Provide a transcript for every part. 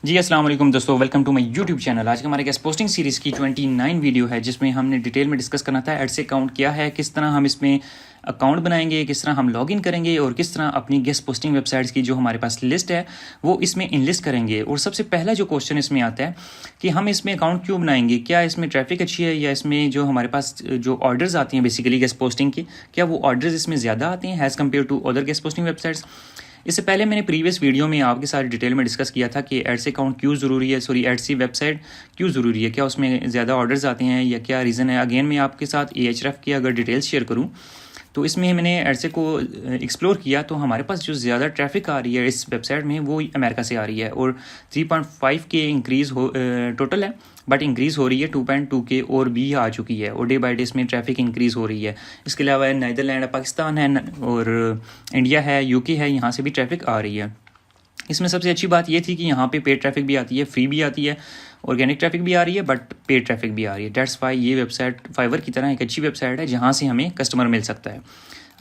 जी अस्सलाम वालेकुम दोस्तों, welcome to my YouTube channel. आज के हमारे गेस्ट पोस्टिंग सीरीज़ की 29 वीडियो है, जिसमें हमने डिटेल में डिस्कस करना था एड्स अकाउंट क्या है, किस तरह हम इसमें अकाउंट बनाएंगे, किस तरह हम लॉगिन करेंगे और किस तरह अपनी गेस्ट पोस्टिंग वेबसाइट्स की जो हमारे पास लिस्ट है वो इसमें इनलिस्ट करेंगे। और सबसे पहला जो क्वेश्चन इसमें आता है कि हम इसमें अकाउंट क्यों बनाएंगे, क्या इसमें ट्रैफिक अच्छी है या इसमें जो हमारे पास जो ऑर्डर्स आती हैं बेसिकली गेस्ट पोस्टिंग की, क्या वो ऑर्डर्स इसमें ज़्यादा आते हैं as compared to other guest posting websites. इससे पहले मैंने प्रीवियस वीडियो में आपके साथ डिटेल में डिस्कस किया था कि एड्स अकाउंट क्यों ज़रूरी है, एड्स की वेबसाइट क्यों ज़रूरी है, क्या उसमें ज़्यादा ऑर्डर्स आते हैं या क्या रीज़न है। अगेन मैं आपके साथ Ahref की अगर डिटेल्स शेयर करूँ तो इसमें मैंने एड्स को एक्सप्लोर किया तो हमारे पास जो ज़्यादा ट्रैफिक आ रही है इस वेबसाइट में वो अमेरिका से आ रही है और 3.5 के इंक्रीज़ हो टोटल है, बट इंक्रीज़ हो रही है 2.2 के और भी आ चुकी है और डे बाई डे इसमें ट्रैफिक इंक्रीज़ हो रही है। इसके अलावा नीदरलैंड, पाकिस्तान है और इंडिया है, यूके है, यहाँ से भी ट्रैफिक आ रही है। इसमें सबसे अच्छी बात ये थी कि यहाँ पे पेड ट्रैफिक भी आती है, फ्री भी आती है, ऑर्गेनिक ट्रैफिक भी आ रही है, बट पेड ट्रैफिक भी आ रही है। डेट्स वाई ये वेबसाइट फाइवर की तरह एक अच्छी वेबसाइट है जहाँ से हमें कस्टमर मिल सकता है।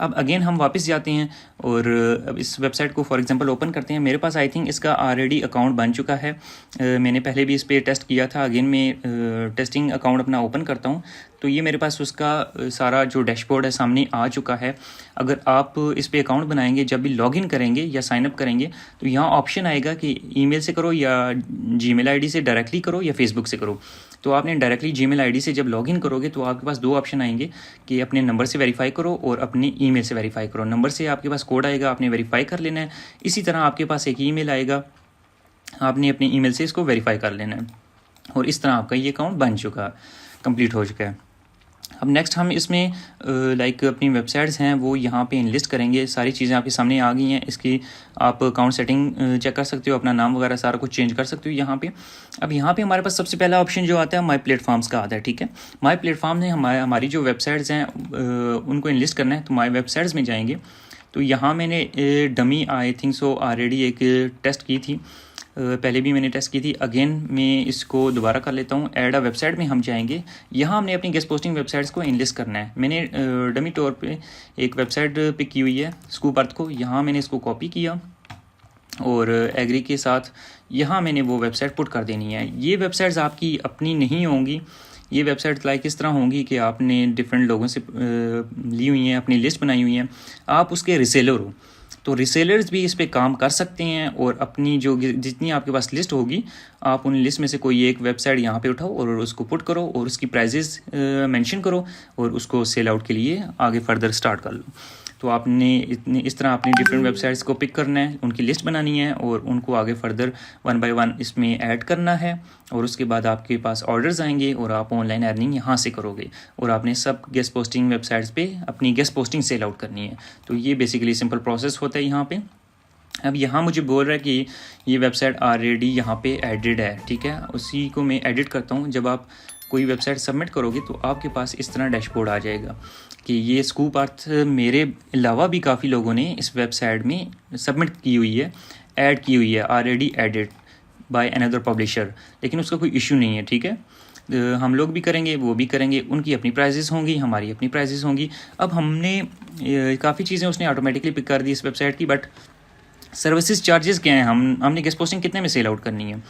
अब अगेन हम वापस जाते हैं और अब इस वेबसाइट को फॉर एग्जांपल ओपन करते हैं। मेरे पास आई थिंक इसका ऑलरेडी अकाउंट बन चुका है, मैंने पहले भी इस पर टेस्ट किया था। अगेन मैं टेस्टिंग अकाउंट अपना ओपन करता हूँ तो ये मेरे पास उसका सारा जो डैशबोर्ड है सामने आ चुका है। अगर आप इस पे अकाउंट बनाएंगे, जब भी लॉगिन करेंगे या साइनअप करेंगे तो यहाँ ऑप्शन आएगा कि ईमेल से करो या जीमेल आईडी से डायरेक्टली करो या फेसबुक से करो। तो आपने डायरेक्टली जीमेल आईडी से जब लॉगिन करोगे तो आपके पास दो ऑप्शन आएंगे कि अपने नंबर से वेरीफाई करो और अपने ईमेल से वेरीफाई करो। नंबर से आपके पास कोड आएगा, आपने वेरीफाई कर लेना है। इसी तरह आपके पास एक ईमेल आएगा, आपने अपने ईमेल से इसको वेरीफाई कर लेना है और इस तरह आपका ये अकाउंट बन चुका, कंप्लीट हो चुका है। अब नेक्स्ट हम इसमें लाइक अपनी वेबसाइट्स हैं वो यहाँ पे इनलिस्ट करेंगे। सारी चीज़ें आपके सामने आ गई हैं। इसकी आप अकाउंट सेटिंग चेक कर सकते हो, अपना नाम वगैरह सारा कुछ चेंज कर सकते हो यहाँ पे। अब यहाँ पे हमारे पास सबसे पहला ऑप्शन जो आता है माई प्लेटफॉर्म्स का आता है, ठीक है। माई प्लेटफॉर्म ने हमारी जो वेबसाइट्स हैं उनको इनलिस्ट करना है। तो माई वेबसाइट्स में जाएंगे तो यहाँ मैंने dummy I think so already एक टेस्ट की थी, पहले भी मैंने टेस्ट की थी। अगेन मैं इसको दोबारा कर लेता हूँ। ऐड अ वेबसाइट में हम जाएंगे, यहाँ हमने अपनी गेस्ट पोस्टिंग वेबसाइट्स को इनलिस्ट करना है। मैंने डमी तौर पे एक वेबसाइट पिक की हुई है स्कूप अर्थ को, यहाँ मैंने इसको कॉपी किया और एग्री के साथ यहाँ मैंने वो वेबसाइट पुट कर देनी है। ये वेबसाइट्स आपकी अपनी नहीं होंगी, ये वेबसाइट लाइक इस तरह होंगी कि आपने डिफरेंट लोगों से ली हुई हैं, अपनी लिस्ट बनाई हुई है, आप उसके रिसेलर हो। तो रिसेलर्स भी इस पे काम कर सकते हैं और अपनी जो जितनी आपके पास लिस्ट होगी आप उन लिस्ट में से कोई एक वेबसाइट यहाँ पे उठाओ और उसको पुट करो और उसकी प्राइजेस मेंशन करो और उसको सेल आउट के लिए आगे फर्दर स्टार्ट कर लो। तो आपने इस तरह अपनी डिफरेंट वेबसाइट्स को पिक करना है, उनकी लिस्ट बनानी है और उनको आगे फर्दर 1 बाय 1 इसमें ऐड करना है और उसके बाद आपके पास ऑर्डर्स आएंगे और आप ऑनलाइन अर्निंग यहाँ से करोगे और आपने सब गेस्ट पोस्टिंग वेबसाइट्स पे अपनी गेस्ट पोस्टिंग सेल आउट करनी है। तो ये बेसिकली सिंपल प्रोसेस होता है यहाँ पे। अब यहाँ मुझे बोल रहा है कि ये वेबसाइट ऑलरेडी यहाँ पे एडिड है, ठीक है। उसी को मैं एडिट करता हूँ। जब आप कोई वेबसाइट सबमिट करोगे तो आपके पास इस तरह डैशबोर्ड आ जाएगा कि ये स्कूप अर्थ मेरे अलावा भी काफ़ी लोगों ने इस वेबसाइट में सबमिट की हुई है, ऐड की हुई है, already added by another publisher, लेकिन उसका कोई इशू नहीं है, ठीक है। हम लोग भी करेंगे, वो भी करेंगे, उनकी अपनी प्राइजेस होंगी, हमारी अपनी प्राइजेस होंगी। अब हमने काफ़ी चीज़ें उसने ऑटोमेटिकली पिक कर दी इस वेबसाइट की, बट सर्विसेज चार्जेस क्या हैं, हमने गेस्ट पोस्टिंग कितने में सेल आउट करनी है।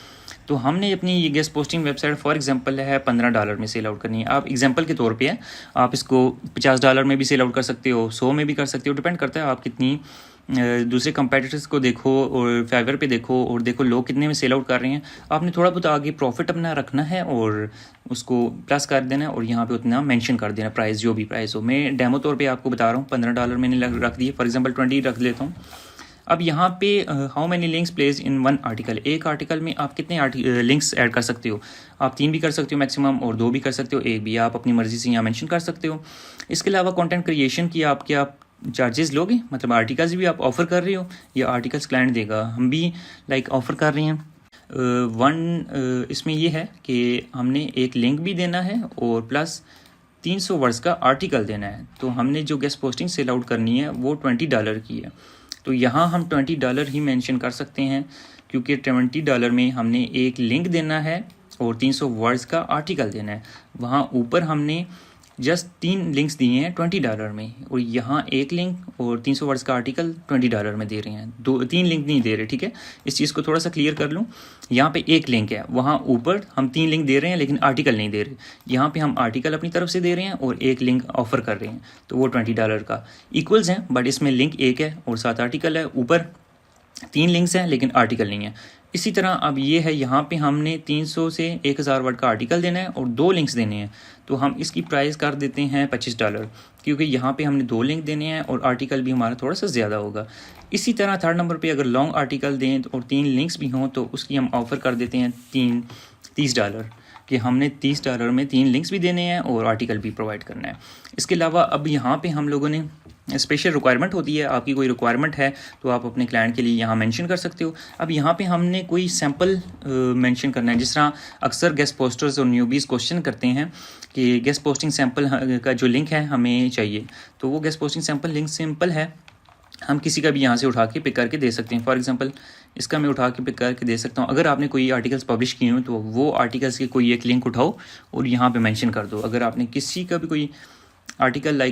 तो हमने अपनी ये guest posting website for example है $15 में सेल आउट करनी है। आप एग्जांपल के तौर पे है, आप इसको $50 में भी सेल आउट कर सकते हो, 100 में भी कर सकते हो, डिपेंड करता है आप कितनी दूसरे कंपेटिटर्स को देखो और फाइवर पे देखो और देखो लोग कितने में सेल आउट कर रहे हैं। आपने थोड़ा बहुत आगे प्रॉफिट अपना रखना है और उसको प्लस कर देना है और यहाँ पे उतना मेंशन कर देना प्राइस, जो भी प्राइस हो। मैं डेमो तौर पे आपको बता रहा हूँ, $15 मैंने रख दिए, फॉर एग्जाम्पल 20 रख लेता हूँ। अब यहाँ पे how many links place in 1 article, एक आर्टिकल में आप कितने लिंक्स ऐड कर सकते हो। आप 3 भी कर सकते हो मैक्सिमम और 2 भी कर सकते हो, 1 भी आप अपनी मर्ज़ी से यहाँ मेंशन कर सकते हो। इसके अलावा कंटेंट क्रिएशन की आप क्या चार्जेस लोगे, मतलब आर्टिकल्स भी आप ऑफ़र कर रहे हो या आर्टिकल्स क्लाइंट देगा, हम भी लाइक ऑफ़र कर रहे हैं। इसमें ये है कि हमने एक लिंक भी देना है और प्लस 300 वर्ड्स का आर्टिकल देना है। तो हमने जो गेस्ट पोस्टिंग सेल आउट करनी है वो $20 की है, तो यहाँ हम $20 ही मेंशन कर सकते हैं क्योंकि $20 में हमने एक लिंक देना है और 300 वर्ड्स का आर्टिकल देना है। वहाँ ऊपर हमने जस्ट 3 लिंक्स दिए हैं $20 में, और यहाँ एक लिंक और 300 वर्ड्स का आर्टिकल $20 में दे रहे हैं, 3 लिंक नहीं दे रहे। ठीक है, इस चीज़ को थोड़ा सा क्लियर कर लूँ। यहाँ पे एक लिंक है, वहाँ ऊपर हम 3 लिंक दे रहे हैं लेकिन आर्टिकल नहीं दे रहे। यहाँ पे हम आर्टिकल अपनी तरफ से दे रहे हैं और एक लिंक ऑफर कर रहे हैं, तो वो $20 का इक्वल्स हैं, बट इसमें लिंक एक है और 7 आर्टिकल है। ऊपर 3 लिंक्स हैं लेकिन आर्टिकल नहीं है। इसी तरह अब ये है, यहाँ पे हमने 300 से 1000 वर्ड का आर्टिकल देना है और 2 लिंक्स देने हैं, तो हम इसकी प्राइस कर देते हैं $25, क्योंकि यहाँ पे हमने 2 लिंक देने हैं और आर्टिकल भी हमारा थोड़ा सा ज़्यादा होगा। इसी तरह 3rd नंबर पे अगर लॉन्ग आर्टिकल दें और 3 लिंक्स भी हों तो उसकी हम ऑफ़र कर देते हैं $30, कि हमने $30 में 3 लिंक्स भी देने हैं और आर्टिकल भी प्रोवाइड करना है। इसके अलावा अब यहाँ पे हम लोगों ने स्पेशल रिक्वायरमेंट होती है, आपकी कोई रिक्वायरमेंट है तो आप अपने क्लाइंट के लिए यहाँ मेंशन कर सकते हो। अब यहाँ पे हमने कोई सैम्पल मेंशन करना है, जिस तरह अक्सर गेस्ट पोस्टर्स और न्यूबीज़ क्वेश्चन करते हैं कि गेस्ट पोस्टिंग सैम्पल का जो लिंक है हमें चाहिए, तो वो guest posting sample link simple है, हम किसी का भी यहाँ से उठा के पिक करके दे सकते हैं। फॉर एग्जांपल इसका मैं उठा के पिक करके दे सकता हूँ। अगर आपने कोई आर्टिकल्स पब्लिश किए हो तो वो आर्टिकल्स की कोई एक लिंक उठाओ और यहाँ पे मेंशन कर दो। अगर आपने किसी का भी कोई आर्टिकल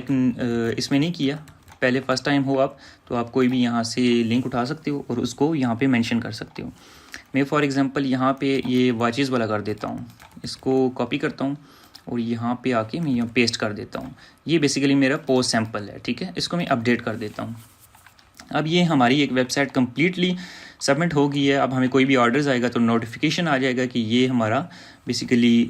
इसमें नहीं किया, पहले फर्स्ट टाइम हो आप, तो आप कोई भी यहाँ से लिंक उठा सकते हो और उसको यहाँ पे मेंशन कर सकते हो। मैं फॉर एग्जांपल यहाँ पे ये वॉचेस वाला कर देता हूँ, इसको कॉपी करता हूँ और यहाँ पे आके मैं यहाँ पेस्ट कर देता हूँ। ये बेसिकली मेरा पोस्ट सैम्पल है। ठीक है, इसको मैं अपडेट कर देता हूँ। अब ये हमारी एक वेबसाइट कम्प्लीटली सबमिट हो गई है। अब हमें कोई भी ऑर्डर्स आएगा तो नोटिफिकेशन आ जाएगा कि ये हमारा बेसिकली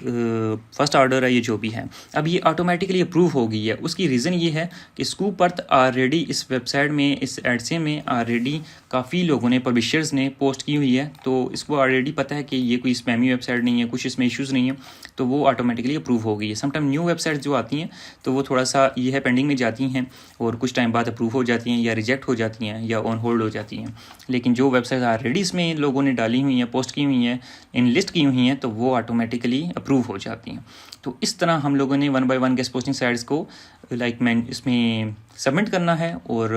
फर्स्ट ऑर्डर है, ये जो भी है। अब ये ऑटोमेटिकली अप्रूव हो गई है। उसकी रीज़न ये है कि स्कूप अर्थ ऑलरेडी इस वेबसाइट में, इस एडसे में ऑलरेडी काफ़ी लोगों ने, पब्लिशर्स ने पोस्ट की हुई है, तो इसको ऑलरेडी पता है कि ये कोई स्पैमी वेबसाइट नहीं है, कुछ इसमें इश्यूज़ नहीं है, तो वो ऑटोमेटिकली अप्रूव हो गई है। समटाइम न्यू वेबसाइट जो आती हैं तो वो थोड़ा सा ये है पेंडिंग में जाती हैं और कुछ टाइम बाद अप्रूव हो जाती हैं या रिजेक्ट हो जाती हैं या ऑन होल्ड हो जाती हैं। लेकिन जो वेबसाइट ऑलरेडी इसमें लोगों ने डाली हुई हैं, पोस्ट की हुई हैं, इन लिस्ट की हुई हैं, तो वो ऑटोमेटिकली अप्रूव हो जाती हैं। तो इस तरह हम लोगों ने 1 बाय 1 गेस्ट पोस्टिंग साइट्स को इसमें सबमिट करना है और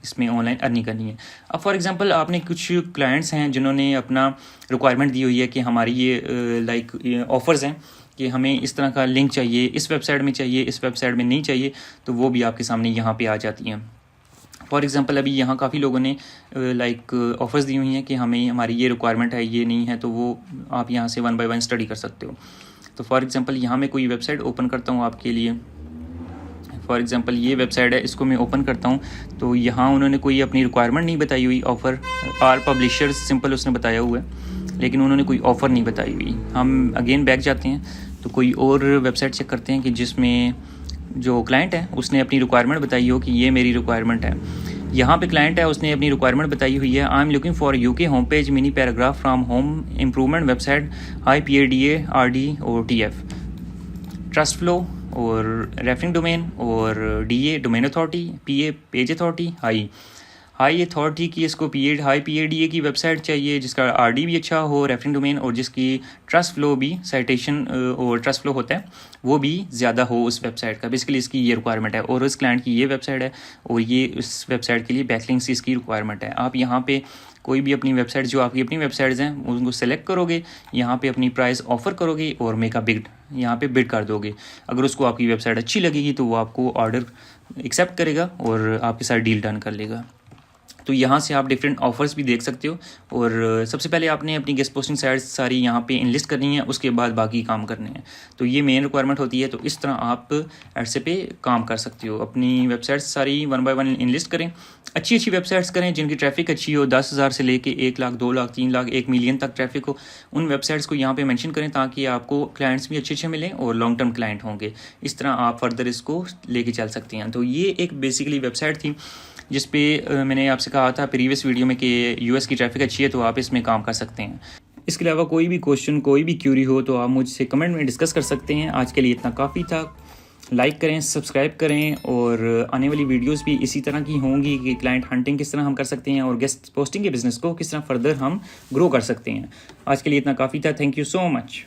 इसमें ऑनलाइन अर्निंग करनी है। अब फॉर एग्जांपल आपने कुछ क्लाइंट्स हैं जिन्होंने अपना रिक्वायरमेंट दी हुई है कि हमारी ये ऑफ़र्स हैं कि हमें इस तरह का लिंक चाहिए, इस वेबसाइट में चाहिए, इस वेबसाइट में नहीं चाहिए, तो वो भी आपके सामने यहाँ पे आ जाती हैं। फॉर एग्जांपल अभी यहाँ काफ़ी लोगों ने ऑफ़र्स दी हुई हैं कि हमें हमारी ये रिक्वायरमेंट है, ये नहीं है, तो वो आप यहाँ से 1 बाय 1 स्टडी कर सकते हो। तो फॉर एग्जांपल यहाँ मैं कोई वेबसाइट ओपन करता हूँ आपके लिए। फॉर एग्जांपल ये वेबसाइट है, इसको मैं ओपन करता हूँ, तो यहाँ उन्होंने कोई अपनी रिक्वायरमेंट नहीं बताई हुई। ऑफ़र आर पब्लिशर्स सिंपल उसने बताया हुआ है, लेकिन उन्होंने कोई ऑफ़र नहीं बताई हुई। हम अगेन बैक जाते हैं तो कोई और वेबसाइट चेक करते हैं कि जिसमें जो क्लाइंट है उसने अपनी रिक्वायरमेंट बताई हो कि ये मेरी रिक्वायरमेंट है। यहाँ पे क्लाइंट है, उसने अपनी रिक्वायरमेंट बताई हुई है, I am looking for UK home page mini paragraph from home improvement website, high PADA RD और TF, ट्रस्ट फ्लो और रेफरिंग डोमेन और DA domain authority, PA page authority, high authority की इसको हाई PADA की website चाहिए जिसका RD भी अच्छा हो, रेफरिंग डोमेन, और जिसकी ट्रस्ट फ्लो भी, साइटेशन और ट्रस्ट फ्लो होता है वो भी ज़्यादा हो उस वेबसाइट का। बेसिकली इसकी ये रिक्वायरमेंट है और उस क्लाइंट की ये वेबसाइट है और ये उस वेबसाइट के लिए बैकलिंक्स इसकी रिक्वायरमेंट है। आप यहाँ पे कोई भी अपनी वेबसाइट, जो आपकी अपनी वेबसाइट्स हैं, उनको सेलेक्ट करोगे, यहाँ पे अपनी प्राइस ऑफ़र करोगे और मेक अ बिड, यहाँ पे बिड कर दोगे। अगर उसको आपकी वेबसाइट अच्छी लगेगी तो वो आपको ऑर्डर एक्सेप्ट करेगा और आपके साथ डील डन कर लेगा। तो यहाँ से आप डिफरेंट ऑफर्स भी देख सकते हो और सबसे पहले आपने अपनी गेस्ट पोस्टिंग साइट्स सारी यहाँ पे इनलिस्ट करनी है, उसके बाद बाकी काम करने हैं। तो ये मेन रिक्वायरमेंट होती है। तो इस तरह आप एडसे पे काम कर सकते हो। अपनी वेबसाइट्स सारी 1 बाय 1 इनलिस्ट करें, अच्छी वेबसाइट्स करें जिनकी ट्रैफिक अच्छी हो, 10,000 से लेके 1 लाख, 2 लाख, 3 लाख, 1 मिलियन तक ट्रैफिक हो। उन वेबसाइट्स को यहाँ पे मेंशन करें ताकि आपको क्लाइंट्स भी अच्छे मिलें और लॉन्ग टर्म क्लाइंट होंगे। इस तरह आप फर्दर इसको लेके चल सकते हैं। तो ये एक बेसिकली वेबसाइट थी जिस पे मैंने आपसे कहा था प्रीवियस वीडियो में कि US की ट्रैफिक अच्छी है तो आप इसमें काम कर सकते हैं। इसके अलावा कोई भी क्वेश्चन, कोई भी क्यूरी हो तो आप मुझसे कमेंट में डिस्कस कर सकते हैं। आज के लिए इतना काफ़ी था। लाइक करें, सब्सक्राइब करें और आने वाली वीडियोस भी इसी तरह की होंगी कि क्लाइंट हंटिंग किस तरह हम कर सकते हैं और गेस्ट पोस्टिंग के बिज़नेस को किस तरह फर्दर हम ग्रो कर सकते हैं। आज के लिए इतना काफ़ी था। Thank you so much.